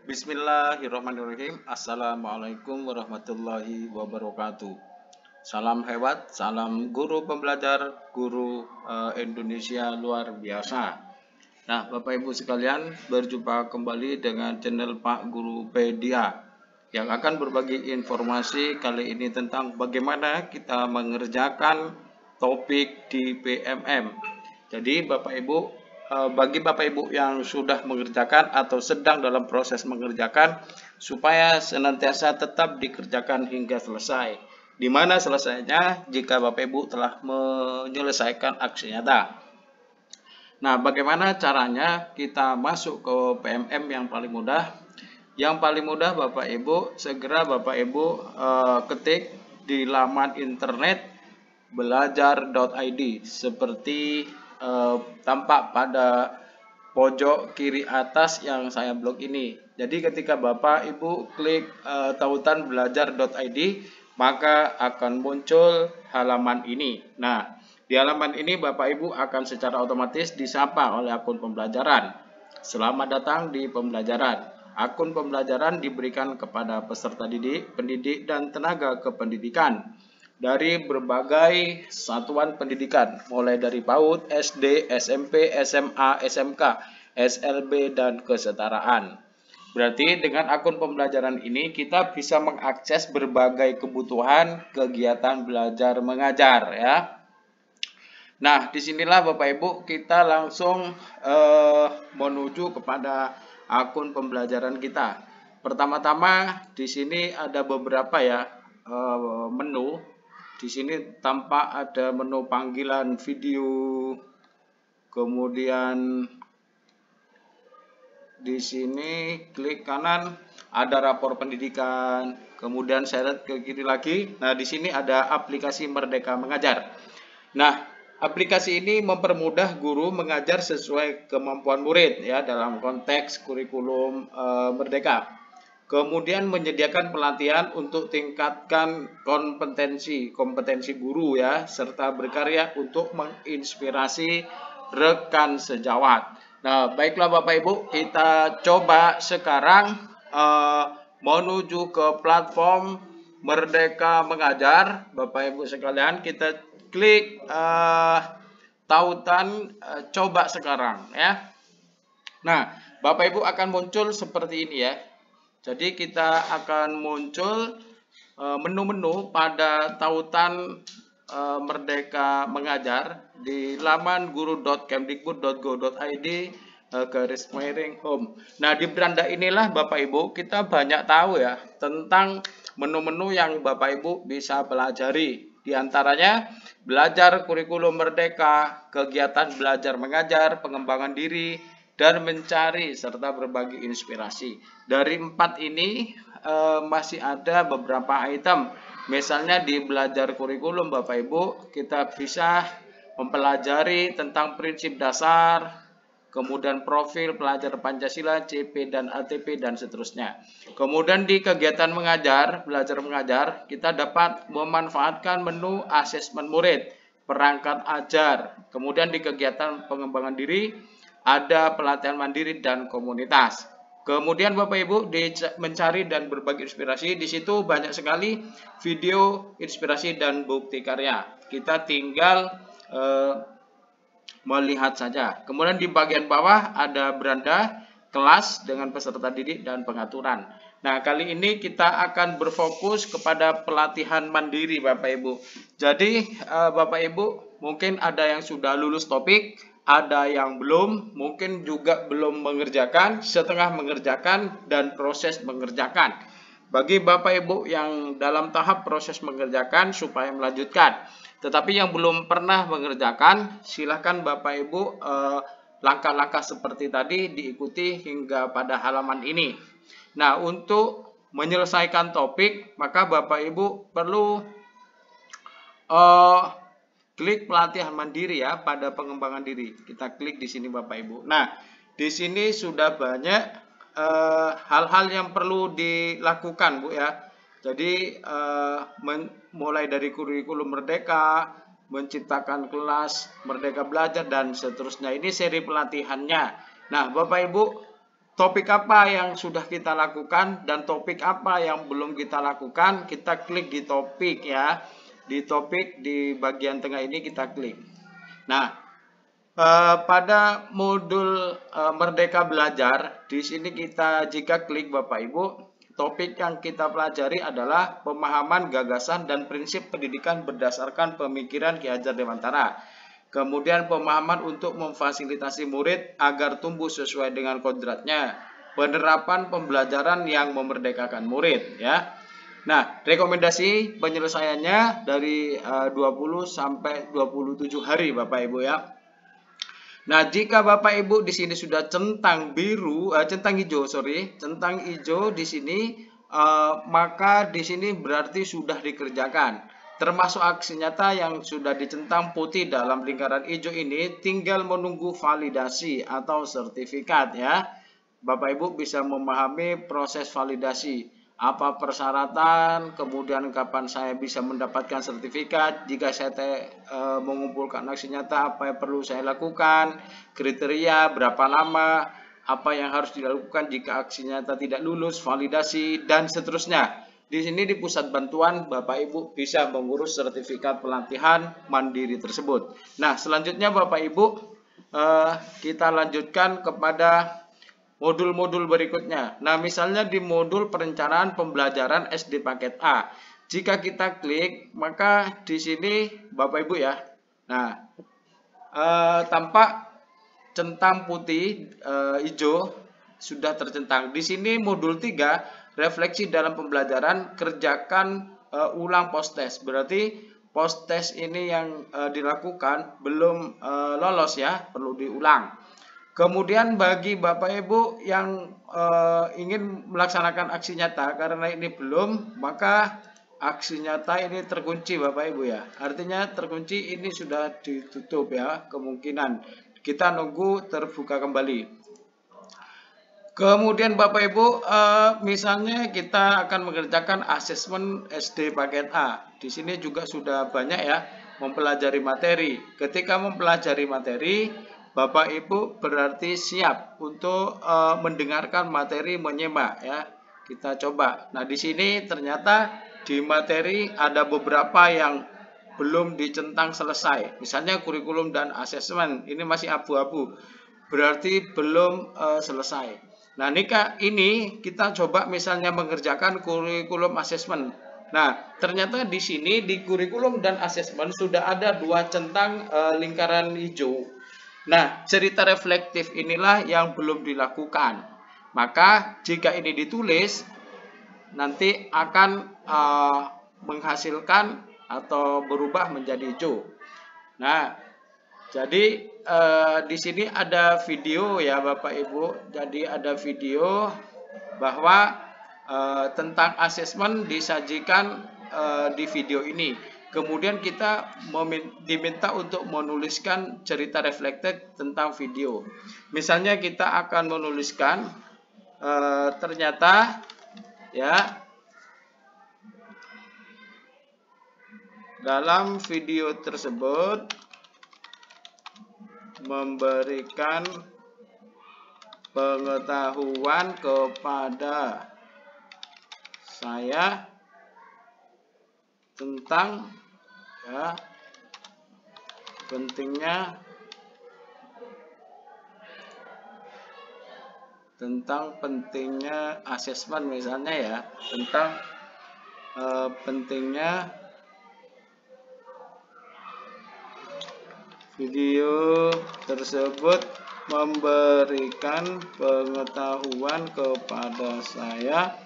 Bismillahirrahmanirrahim. Assalamualaikum warahmatullahi wabarakatuh. Salam hebat, salam guru pembelajar, guru Indonesia luar biasa. Nah, Bapak Ibu sekalian, berjumpa kembali dengan channel Pak Guru Pedia yang akan berbagi informasi kali ini tentang bagaimana kita mengerjakan topik di PMM. Jadi Bapak Ibu, bagi Bapak Ibu yang sudah mengerjakan atau sedang dalam proses mengerjakan, supaya senantiasa tetap dikerjakan hingga selesai. Di mana selesainya jika Bapak Ibu telah menyelesaikan aksi nyata. Nah, bagaimana caranya kita masuk ke PMM yang paling mudah? Yang paling mudah Bapak Ibu, segera Bapak Ibu ketik di laman internet belajar.id seperti tampak pada pojok kiri atas yang saya blok ini. Jadi ketika Bapak Ibu klik tautan belajar.id, maka akan muncul halaman ini. Nah, di halaman ini Bapak Ibu akan secara otomatis disapa oleh akun pembelajaran. Selamat datang di pembelajaran. Akun pembelajaran diberikan kepada peserta didik, pendidik, dan tenaga kependidikan dari berbagai satuan pendidikan, mulai dari PAUD, SD, SMP, SMA, SMK, SLB, dan kesetaraan. Berarti dengan akun pembelajaran ini kita bisa mengakses berbagai kebutuhan kegiatan belajar mengajar ya. Nah, disinilah Bapak Ibu kita langsung menuju kepada akun pembelajaran kita. Pertama-tama di sini ada beberapa ya menu. Di sini tampak ada menu panggilan video, kemudian di sini klik kanan ada rapor pendidikan, kemudian seret ke kiri lagi. Nah, di sini ada aplikasi Merdeka Mengajar. Nah, aplikasi ini mempermudah guru mengajar sesuai kemampuan murid ya dalam konteks kurikulum Merdeka. Kemudian menyediakan pelatihan untuk tingkatkan kompetensi guru ya, serta berkarya untuk menginspirasi rekan sejawat. Nah, baiklah Bapak Ibu, kita coba sekarang menuju ke platform Merdeka Mengajar. Bapak Ibu sekalian, kita klik tautan coba sekarang ya. Nah, Bapak Ibu akan muncul seperti ini ya. Jadi kita akan muncul menu-menu pada tautan Merdeka Mengajar di laman guru.kemdikbud.go.id /home. Nah, di beranda inilah Bapak Ibu kita banyak tahu ya tentang menu-menu yang Bapak Ibu bisa pelajari. Di antaranya belajar kurikulum merdeka, kegiatan belajar mengajar, pengembangan diri, dan mencari serta berbagi inspirasi. Dari 4 ini masih ada beberapa item. Misalnya di belajar kurikulum Bapak Ibu, kita bisa mempelajari tentang prinsip dasar, kemudian profil pelajar Pancasila, CP dan ATP, dan seterusnya. Kemudian di kegiatan mengajar, belajar mengajar, kita dapat memanfaatkan menu asesmen murid, perangkat ajar. Kemudian di kegiatan pengembangan diri, ada pelatihan mandiri dan komunitas. Kemudian Bapak Ibu mencari dan berbagi inspirasi, di situ banyak sekali video inspirasi dan bukti karya. Kita tinggal melihat saja. Kemudian di bagian bawah ada beranda kelas dengan peserta didik dan pengaturan. Nah, kali ini kita akan berfokus kepada pelatihan mandiri Bapak Ibu. Jadi Bapak Ibu mungkin ada yang sudah lulus topik, ada yang belum, mungkin juga belum mengerjakan, setengah mengerjakan, dan proses mengerjakan. Bagi Bapak Ibu yang dalam tahap proses mengerjakan supaya melanjutkan, tetapi yang belum pernah mengerjakan, silahkan Bapak Ibu langkah-langkah seperti tadi diikuti hingga pada halaman ini. Nah, untuk menyelesaikan topik, maka Bapak Ibu perlu klik pelatihan mandiri ya pada pengembangan diri. Kita klik di sini Bapak Ibu. Nah, di sini sudah banyak hal-hal yang perlu dilakukan Bu ya. Jadi mulai dari kurikulum merdeka, menciptakan kelas, merdeka belajar, dan seterusnya. Ini seri pelatihannya. Nah, Bapak Ibu topik apa yang sudah kita lakukan dan topik apa yang belum kita lakukan, kita klik di topik ya. Di topik di bagian tengah ini kita klik. Nah, pada modul Merdeka Belajar, di sini kita jika klik Bapak Ibu, topik yang kita pelajari adalah pemahaman gagasan dan prinsip pendidikan berdasarkan pemikiran Ki Hajar Dewantara. Kemudian pemahaman untuk memfasilitasi murid agar tumbuh sesuai dengan kodratnya. Penerapan pembelajaran yang memerdekakan murid ya. Nah, rekomendasi penyelesaiannya dari 20 sampai 27 hari Bapak Ibu ya. Nah, jika Bapak Ibu di sini sudah centang hijau di sini, maka di sini berarti sudah dikerjakan. Termasuk aksi nyata yang sudah dicentang putih dalam lingkaran hijau ini tinggal menunggu validasi atau sertifikat ya. Bapak Ibu bisa memahami proses validasi. Apa persyaratan, kemudian kapan saya bisa mendapatkan sertifikat, jika saya mengumpulkan aksi nyata, apa yang perlu saya lakukan, kriteria, berapa lama, apa yang harus dilakukan jika aksi nyata tidak lulus, validasi, dan seterusnya. Di sini di pusat bantuan Bapak Ibu bisa mengurus sertifikat pelatihan mandiri tersebut. Nah, selanjutnya Bapak Ibu kita lanjutkan kepada modul-modul berikutnya. Nah, misalnya di modul perencanaan pembelajaran SD paket A. Jika kita klik, maka di sini Bapak Ibu ya. Nah, tampak centang putih hijau sudah tercentang. Di sini modul 3 refleksi dalam pembelajaran, kerjakan ulang post test. Berarti post test ini yang dilakukan belum lolos ya, perlu diulang. Kemudian bagi Bapak Ibu yang ingin melaksanakan aksi nyata karena ini belum, maka aksi nyata ini terkunci Bapak Ibu ya. Artinya terkunci, ini sudah ditutup ya, kemungkinan kita nunggu terbuka kembali. Kemudian Bapak Ibu, misalnya kita akan mengerjakan asesmen SD paket A. Di sini juga sudah banyak ya mempelajari materi. Ketika mempelajari materi, Bapak Ibu berarti siap untuk mendengarkan materi, menyimak ya. Kita coba. Nah, di sini ternyata di materi ada beberapa yang belum dicentang selesai. Misalnya kurikulum dan asesmen ini masih abu-abu. Berarti belum selesai. Nah, ini kita coba misalnya mengerjakan kurikulum asesmen. Nah, ternyata di sini di kurikulum dan asesmen sudah ada 2 centang lingkaran hijau. Nah, cerita reflektif inilah yang belum dilakukan. Maka jika ini ditulis, nanti akan menghasilkan atau berubah menjadi hijau. Nah, jadi di sini ada video ya Bapak Ibu. Jadi ada video bahwa tentang asesmen disajikan di video ini. Kemudian kita diminta untuk menuliskan cerita reflected tentang video. Misalnya kita akan menuliskan ternyata ya dalam video tersebut memberikan pengetahuan kepada saya tentang ya pentingnya asesmen, misalnya ya, tentang pentingnya video tersebut memberikan pengetahuan kepada saya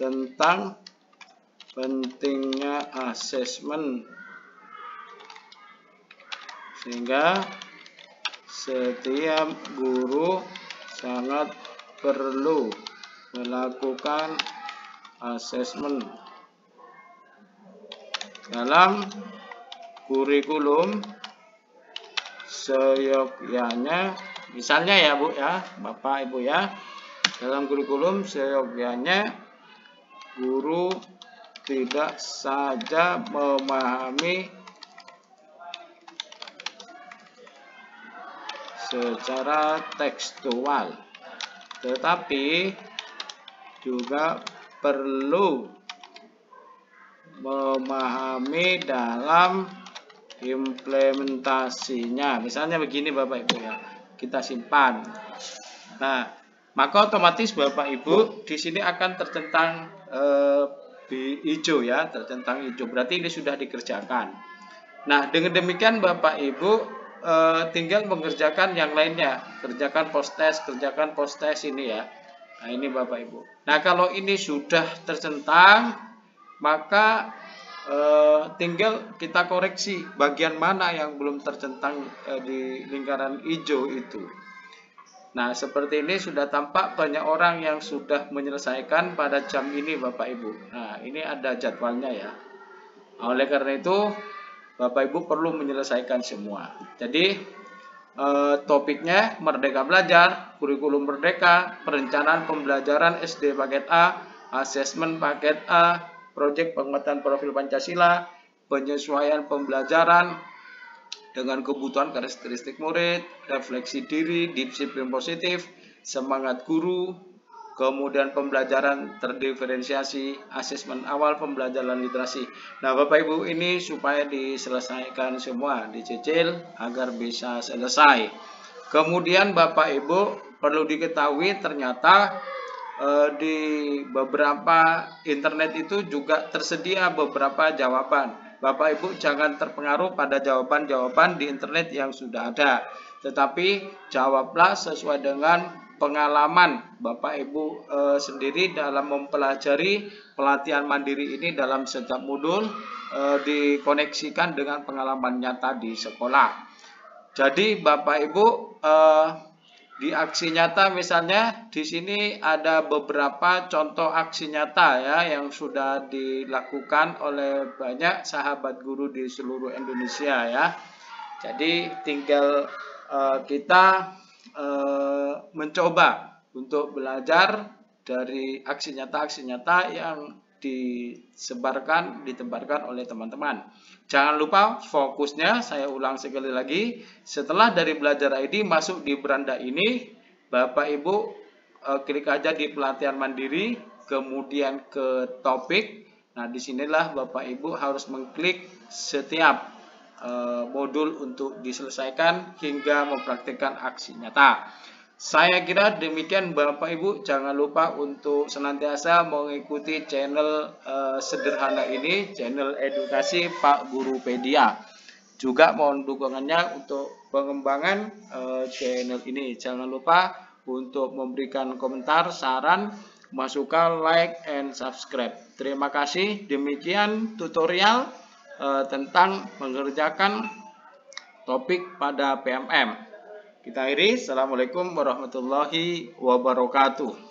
tentang pentingnya asesmen, sehingga setiap guru sangat perlu melakukan asesmen dalam kurikulum seyogyanya. Misalnya ya Bu ya, Bapak Ibu ya, dalam kurikulum seyogyanya guru tidak saja memahami secara tekstual, tetapi juga perlu memahami dalam implementasinya. Misalnya begini Bapak Ibu ya, kita simpan. Nah, maka otomatis Bapak Ibu di sini akan tercentang hijau ya, tercentang hijau. Berarti ini sudah dikerjakan. Nah, dengan demikian Bapak Ibu tinggal mengerjakan yang lainnya. Kerjakan post test ini ya. Nah, ini Bapak Ibu. Nah, kalau ini sudah tercentang, maka tinggal kita koreksi bagian mana yang belum tercentang di lingkaran hijau itu. Nah, seperti ini sudah tampak banyak orang yang sudah menyelesaikan pada jam ini Bapak Ibu. Nah, ini ada jadwalnya ya. Oleh karena itu, Bapak Ibu perlu menyelesaikan semua. Jadi, topiknya Merdeka Belajar, kurikulum Merdeka, perencanaan pembelajaran SD paket A, asesmen paket A, proyek penguatan profil Pancasila, penyesuaian pembelajaran dengan kebutuhan karakteristik murid, refleksi diri, disiplin positif, semangat guru, kemudian pembelajaran terdiferensiasi, asesmen awal pembelajaran literasi. Nah, Bapak Ibu, ini supaya diselesaikan semua, dicicil agar bisa selesai. Kemudian Bapak Ibu perlu diketahui ternyata di beberapa internet itu juga tersedia beberapa jawaban. Bapak Ibu jangan terpengaruh pada jawaban-jawaban di internet yang sudah ada, tetapi jawablah sesuai dengan pengalaman Bapak Ibu sendiri dalam mempelajari pelatihan mandiri ini. Dalam setiap modul dikoneksikan dengan pengalaman nyata di sekolah. Jadi Bapak Ibu di aksi nyata misalnya di sini ada beberapa contoh aksi nyata ya yang sudah dilakukan oleh banyak sahabat guru di seluruh Indonesia ya. Jadi tinggal kita mencoba untuk belajar dari aksi nyata yang ditebarkan oleh teman-teman. Jangan lupa fokusnya, saya ulang sekali lagi, setelah dari Belajar ID masuk di beranda ini, Bapak Ibu klik aja di pelatihan mandiri, kemudian ke topik. Nah, disinilah Bapak Ibu harus mengklik setiap modul untuk diselesaikan hingga mempraktikkan aksi nyata. Saya kira demikian Bapak Ibu, jangan lupa untuk senantiasa mengikuti channel sederhana ini, channel edukasi Pak Gurupedia. Juga mohon dukungannya untuk pengembangan channel ini. Jangan lupa untuk memberikan komentar, saran, masukan, like, and subscribe. Terima kasih, demikian tutorial tentang mengerjakan topik pada PMM. Kita akhiri. Assalamualaikum warahmatullahi wabarakatuh.